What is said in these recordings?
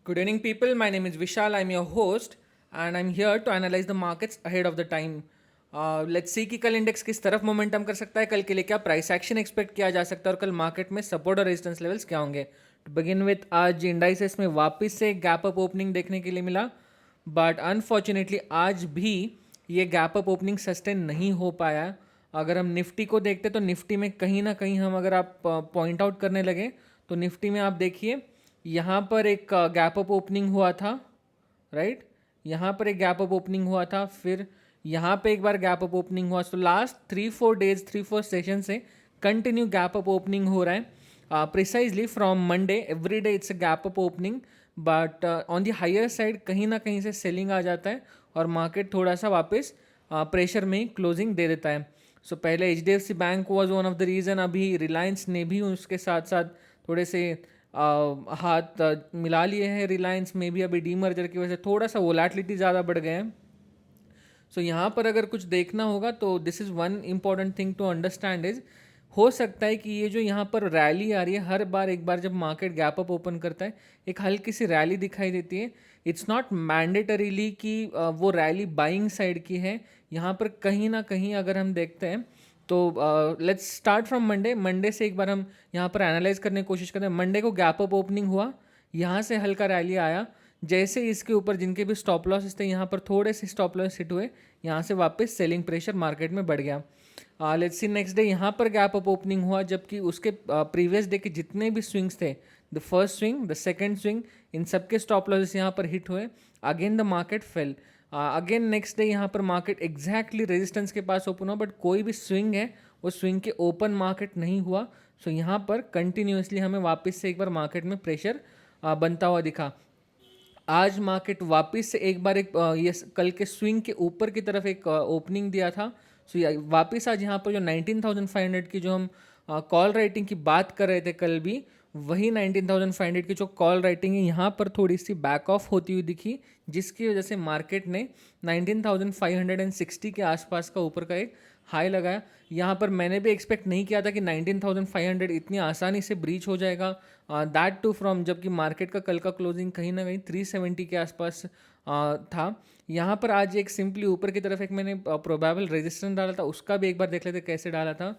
Good evening, people. My name is Vishal. I'm your host, and I'm here to analyze the markets ahead of the time. Let's see कि कल index किस तरफ momentum कर सकता है, कल के लिए क्या प्राइस एक्शन एक्सपेक्ट किया जा सकता है और कल मार्केट में सपोर्ट और रेजिस्टेंस लेवल्स क्या होंगे. टू बिगिन विथ, आज इंडाइसेस में वापस से गैप अप ओपनिंग देखने के लिए मिला, बट अनफॉर्चुनेटली आज भी ये गैप अप ओपनिंग सस्टेन नहीं हो पाया. अगर हम निफ्टी को देखते तो निफ्टी में कहीं ना कहीं हम अगर आप पॉइंट आउट करने लगे तो निफ्टी में आप देखिए यहाँ पर एक गैप अप ओपनिंग हुआ था, राइट. यहाँ पर एक गैप अप ओपनिंग हुआ था, फिर यहाँ पे एक बार गैप अप ओपनिंग हुआ. तो लास्ट 3-4 डेज 3-4 सेशन से कंटिन्यू गैप अप ओपनिंग हो रहा है. Precisely from Monday every day it's a gap up opening, but on the higher side कहीं ना कहीं से सेलिंग आ जाता है और मार्केट थोड़ा सा वापस प्रेशर में क्लोजिंग दे देता है. सो पहले HDFC bank was one of the reason, अभी रिलायंस ने भी उसके साथ साथ थोड़े से हाथ मिला लिए हैं. रिलायंस में भी अभी डीमर्जर की वजह से थोड़ा सा वोलेटिलिटी ज़्यादा बढ़ गए हैं. सो यहाँ पर अगर कुछ देखना होगा तो this is one important thing to understand is, हो सकता है कि ये जो यहाँ पर रैली आ रही है, हर बार एक बार जब मार्केट गैप अप ओपन करता है एक हल्की सी रैली दिखाई देती है. इट्स नॉट मैंडेटरीली कि वो रैली बाइंग साइड की है. यहाँ पर कहीं ना कहीं अगर हम देखते हैं तो लेट्स स्टार्ट फ्रॉम मंडे से एक बार हम यहाँ पर एनालाइज करने की कोशिश करते हैं. मंडे को गैप अप ओपनिंग हुआ, यहाँ से हल्का रैली आया, जैसे इसके ऊपर जिनके भी स्टॉप लॉसेस थे यहाँ पर थोड़े से स्टॉप लॉस हिट हुए, यहाँ से वापस सेलिंग प्रेशर मार्केट में बढ़ गया. लेट्स सी नेक्स्ट डे यहाँ पर गैप अप ओपनिंग हुआ, जबकि उसके प्रीवियस डे के जितने भी स्विंग्स थे, the first swing the second swing, इन सबके स्टॉप लॉसेस यहाँ पर हिट हुए. Again the market fail. Again next day यहाँ पर मार्केट एग्जैक्टली रेजिस्टेंस के पास ओपन हुआ, बट कोई भी स्विंग है वो स्विंग के ओपन मार्केट नहीं हुआ. सो यहाँ पर कंटिन्यूसली हमें वापस से एक बार मार्केट में प्रेशर बनता हुआ दिखा. आज मार्केट वापस से एक बार एक ये कल के स्विंग के ऊपर की तरफ एक ओपनिंग दिया था. सो वापस आज यहाँ पर जो 19,500 की जो हम कॉल राइटिंग की बात कर रहे थे कल भी, वही 19,500 की जो कॉल राइटिंग है यहाँ पर थोड़ी सी बैक ऑफ होती हुई दिखी, जिसकी वजह से मार्केट ने 19,560 के आसपास का ऊपर का एक हाई लगाया. यहाँ पर मैंने भी एक्सपेक्ट नहीं किया था कि 19,500 इतनी आसानी से ब्रीच हो जाएगा, दैट टू फ्रॉम जबकि मार्केट का कल का क्लोजिंग कहीं ना कहीं 370 के आसपास था. यहाँ पर आज एक सिंपली ऊपर की तरफ एक मैंने प्रोबेबल रेजिस्टेंस डाला था, उसका भी एक बार देख लेते कैसे डाला था.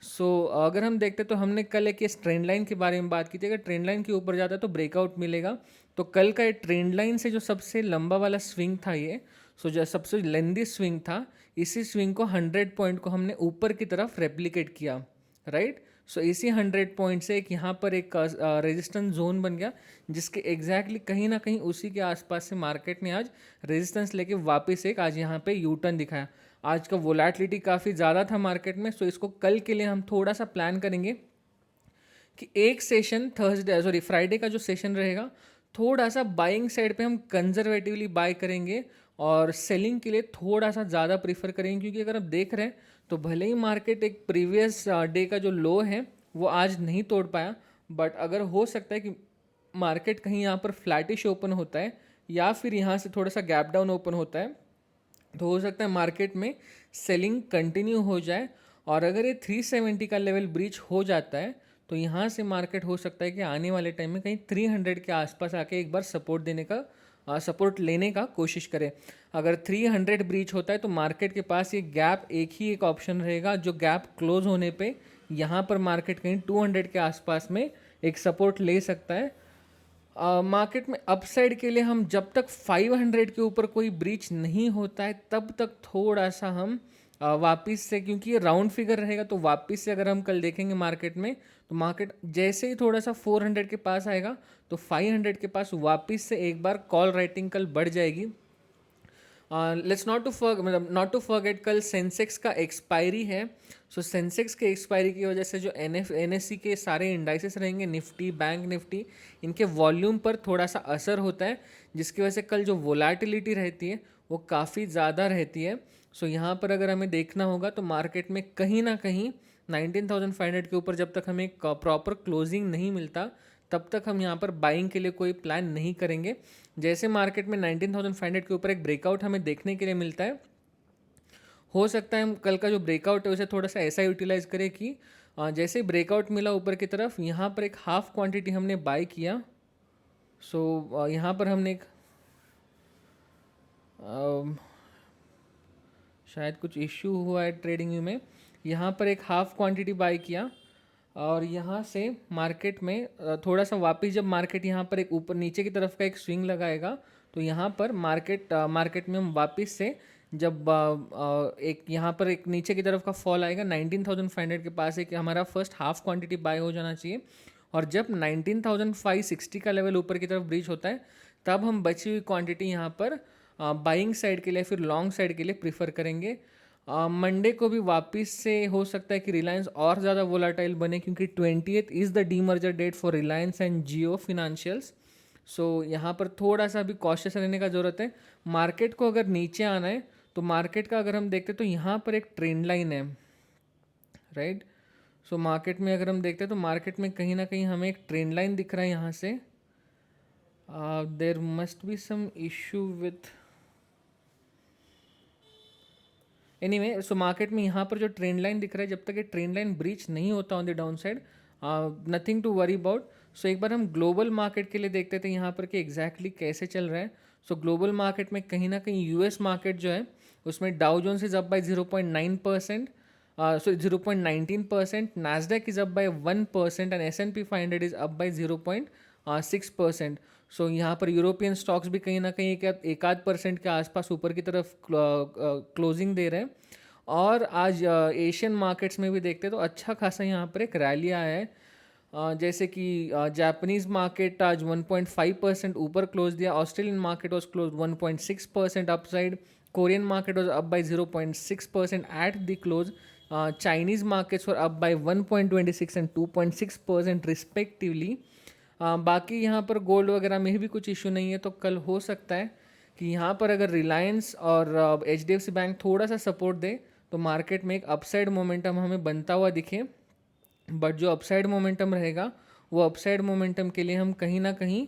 सो अगर हम देखते तो हमने कल एक इस ट्रेंड लाइन के बारे में बात की थी. अगर ट्रेंड लाइन के ऊपर जाता है तो ब्रेकआउट मिलेगा. तो कल का ये ट्रेंड लाइन से जो सबसे लंबा वाला स्विंग था ये, सो जो सबसे लेंदी स्विंग था, इसी स्विंग को 100 पॉइंट को हमने ऊपर की तरफ रेप्लिकेट किया, राइट. सो इसी 100 पॉइंट से एक यहाँ पर एक रेजिस्टेंस जोन बन गया, जिसके एग्जैक्टली कहीं ना कहीं उसी के आसपास से मार्केट ने आज रेजिस्टेंस लेके वापस एक आज यहाँ पे यू टर्न दिखाया. आज का वोलेटिलिटी काफ़ी ज़्यादा था मार्केट में, सो इसको कल के लिए हम थोड़ा सा प्लान करेंगे कि एक सेशन फ्राइडे का जो सेशन रहेगा थोड़ा सा बाइंग साइड पे हम कंजर्वेटिवली बाय करेंगे और सेलिंग के लिए थोड़ा सा ज़्यादा प्रीफर करेंगे. क्योंकि अगर आप देख रहे हैं तो भले ही मार्केट एक प्रीवियस डे का जो लो है वो आज नहीं तोड़ पाया, बट अगर हो सकता है कि मार्केट कहीं यहाँ पर फ्लैटिश ओपन होता है या फिर यहाँ से थोड़ा सा गैप डाउन ओपन होता है, तो हो सकता है मार्केट में सेलिंग कंटिन्यू हो जाए. और अगर ये 370 का लेवल ब्रीच हो जाता है तो यहाँ से मार्केट हो सकता है कि आने वाले टाइम में कहीं 300 के आसपास आके एक बार सपोर्ट लेने का कोशिश करे. अगर 300 ब्रीच होता है तो मार्केट के पास ये गैप एक ऑप्शन रहेगा, जो गैप क्लोज होने पे यहाँ पर मार्केट कहीं 200 के आसपास में एक सपोर्ट ले सकता है. मार्केट में अपसाइड के लिए हम जब तक 500 के ऊपर कोई ब्रीच नहीं होता है तब तक थोड़ा सा हम वापस से, क्योंकि ये राउंड फिगर रहेगा, तो वापस से अगर हम कल देखेंगे मार्केट में तो मार्केट जैसे ही थोड़ा सा 400 के पास आएगा तो 500 के पास वापस से एक बार कॉल राइटिंग कल बढ़ जाएगी. लेट्स नॉट टू फॉरगेट कल सेंसेक्स का एक्सपायरी है. सो सेंसेक्स के एक्सपायरी की वजह से जो NSE के सारे इंडाइसेस रहेंगे, निफ्टी, बैंक निफ्टी, इनके वॉल्यूम पर थोड़ा सा असर होता है, जिसकी वजह से कल जो वोलेटिलिटी रहती है वो काफ़ी ज़्यादा रहती है. सो यहाँ पर अगर हमें देखना होगा तो मार्केट में कहीं ना कहीं 19,500 के ऊपर जब तक हमें प्रॉपर क्लोजिंग नहीं मिलता तब तक हम यहाँ पर बाइंग के लिए कोई प्लान नहीं करेंगे. जैसे मार्केट में 19,500 के ऊपर एक ब्रेकआउट हमें देखने के लिए मिलता है, हो सकता है हम कल का जो ब्रेकआउट है उसे थोड़ा सा ऐसा यूटिलाइज करें कि जैसे ब्रेकआउट मिला ऊपर की तरफ, यहाँ पर एक हाफ क्वांटिटी हमने बाय किया. सो यहाँ पर हमने एक शायद कुछ इश्यू हुआ है ट्रेडिंग व्यू में, यहाँ पर एक हाफ क्वांटिटी बाय किया और यहाँ से मार्केट में थोड़ा सा वापस जब मार्केट यहाँ पर एक ऊपर नीचे की तरफ का एक स्विंग लगाएगा तो यहाँ पर मार्केट में हम वापस से जब एक यहाँ पर एक नीचे की तरफ का फॉल आएगा 19,500 के पास है कि हमारा फर्स्ट हाफ क्वांटिटी बाय हो जाना चाहिए। और जब 19,560 का लेवल ऊपर की तरफ ब्रीच होता है तब हम बची हुई क्वांटिटी यहाँ पर बाइंग साइड के लिए फिर लॉन्ग साइड के लिए प्रीफर करेंगे। मंडे को भी वापस से हो सकता है कि रिलायंस और ज़्यादा वोलाटाइल बने क्योंकि 20th is the demerger date for Reliance and Jio financials. So यहाँ पर थोड़ा सा भी कॉशियस रहने का ज़रूरत है। मार्केट को अगर नीचे आना है तो मार्केट का अगर हम देखते हैं तो यहाँ पर एक ट्रेंड लाइन है, राइट। सो मार्केट में अगर हम देखते हैं तो मार्केट में कहीं ना कहीं हमें एक ट्रेंड लाइन दिख रहा है यहाँ से। There must be some issue with anyway. So market में यहाँ पर जो ट्रेंड लाइन दिख रहा है जब तक ये ट्रेंड लाइन ब्रीच नहीं होता on the downside, nothing to worry about. So एक बार हम ग्लोबल मार्केट के लिए देखते थे यहाँ पर कि एग्जैक्टली कैसे चल रहा है। सो ग्लोबल मार्केट में कहीं ना कहीं यूएस मार्केट जो है उसमें Dow Jones is up by 0.9%, so 0.19%, Nasdaq is up by 1% and S&P 500 is up by 0.6%। So यहाँ पर यूरोपियन स्टॉक्स भी कहीं ना कहीं एक आध परसेंट के आसपास ऊपर की तरफ क्लोजिंग दे रहे हैं। और आज एशियन मार्केट्स में भी देखते हैं तो अच्छा खासा यहाँ पर एक रैली आया है। जैसे कि जापानीज़ मार्केट आज 1.5% ऊपर क्लोज दिया, Australian market was close 1.6% upside, Korean market was up by 0.6% at the close, Chinese markets were up by 1.26 and 2.6% respectively. बाकी यहाँ पर गोल्ड वगैरह में भी कुछ इशू नहीं है, तो कल हो सकता है कि यहाँ पर अगर रिलायंस और HDFC बैंक थोड़ा सा सपोर्ट दे तो मार्केट में एक अपसाइड मोमेंटम हमें बनता हुआ दिखे। बट जो अपसाइड मोमेंटम रहेगा वो अपसाइड मोमेंटम के लिए हम कहीं ना कहीं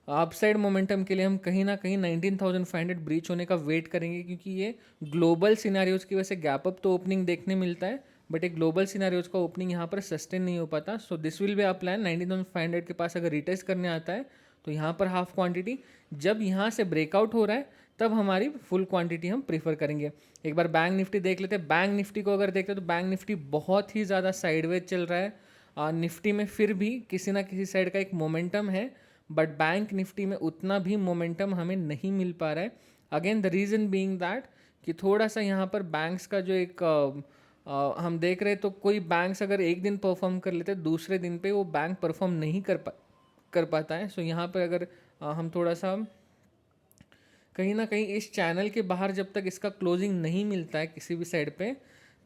अपसाइड मोमेंटम के लिए हम कहीं ना कहीं 19,500 ब्रीच होने का वेट करेंगे, क्योंकि ये ग्लोबल सिनारियोज़ की वजह से गैप अप तो ओपनिंग देखने मिलता है बट एक ग्लोबल सिनारियोज़ का ओपनिंग यहाँ पर सस्टेन नहीं हो पाता। So this will be a plan. 19,500 के पास अगर रिटेस्ट करने आता है तो यहाँ पर हाफ क्वांटिटी, जब यहाँ से ब्रेकआउट हो रहा है तब हमारी फुल क्वांटिटी हम प्रीफर करेंगे। एक बार बैंक निफ्टी देख लेते हैं। बैंक निफ्टी को अगर देखते हैं तो बैंक निफ्टी बहुत ही ज़्यादा साइडवेज चल रहा है। निफ्टी में फिर भी किसी ना किसी साइड का एक मोमेंटम है बट बैंक निफ्टी में उतना भी मोमेंटम हमें नहीं मिल पा रहा है। Again the reason being that कि थोड़ा सा यहाँ पर बैंक्स का जो एक हम देख रहे हैं तो कोई बैंक्स अगर एक दिन परफॉर्म कर लेते हैं दूसरे दिन पे वो बैंक परफॉर्म नहीं कर पाता है। सो यहाँ पर अगर हम थोड़ा सा कहीं ना कहीं इस चैनल के बाहर जब तक इसका क्लोजिंग नहीं मिलता है किसी भी साइड पे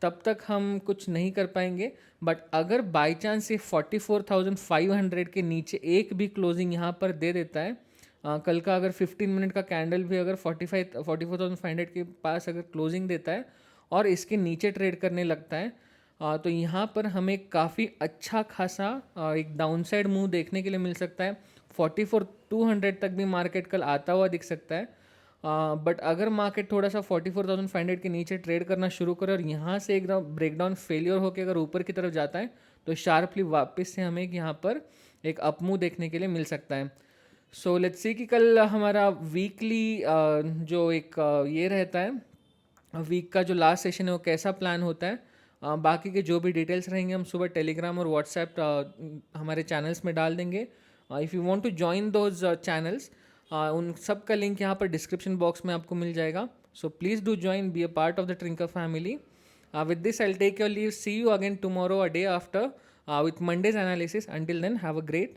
तब तक हम कुछ नहीं कर पाएंगे। बट अगर बाई चांस ये 44,500 के नीचे एक भी क्लोजिंग यहाँ पर दे देता है, कल का अगर 15 मिनट का कैंडल भी अगर 44,500 के पास अगर क्लोजिंग देता है और इसके नीचे ट्रेड करने लगता है, तो यहाँ पर हमें काफ़ी अच्छा खासा एक डाउनसाइड मूव देखने के लिए मिल सकता है। 44,200 तक भी मार्केट कल आता हुआ दिख सकता है। बट अगर मार्केट थोड़ा सा 44,500 के नीचे ट्रेड करना शुरू करे और यहाँ से एकदम ब्रेकडाउन फेलियर होकर अगर ऊपर की तरफ जाता है तो शार्पली वापस से हमें यहाँ पर एक अपमूव देखने के लिए मिल सकता है। सो लेट्स सी कि कल हमारा वीकली जो एक ये रहता है, वीक का जो लास्ट सेशन है वो कैसा प्लान होता है। बाकी के जो भी डिटेल्स रहेंगे हम सुबह टेलीग्राम और व्हाट्सएप हमारे चैनल्स में डाल देंगे। If you want to join those channels, उन सब का लिंक यहाँ पर डिस्क्रिप्शन बॉक्स में आपको मिल जाएगा। So please do join, be a part of the Trinker family. With this I will take your leave, see you again tomorrow a day after with Monday's analysis. Until then, have a great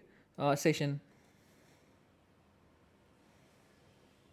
session.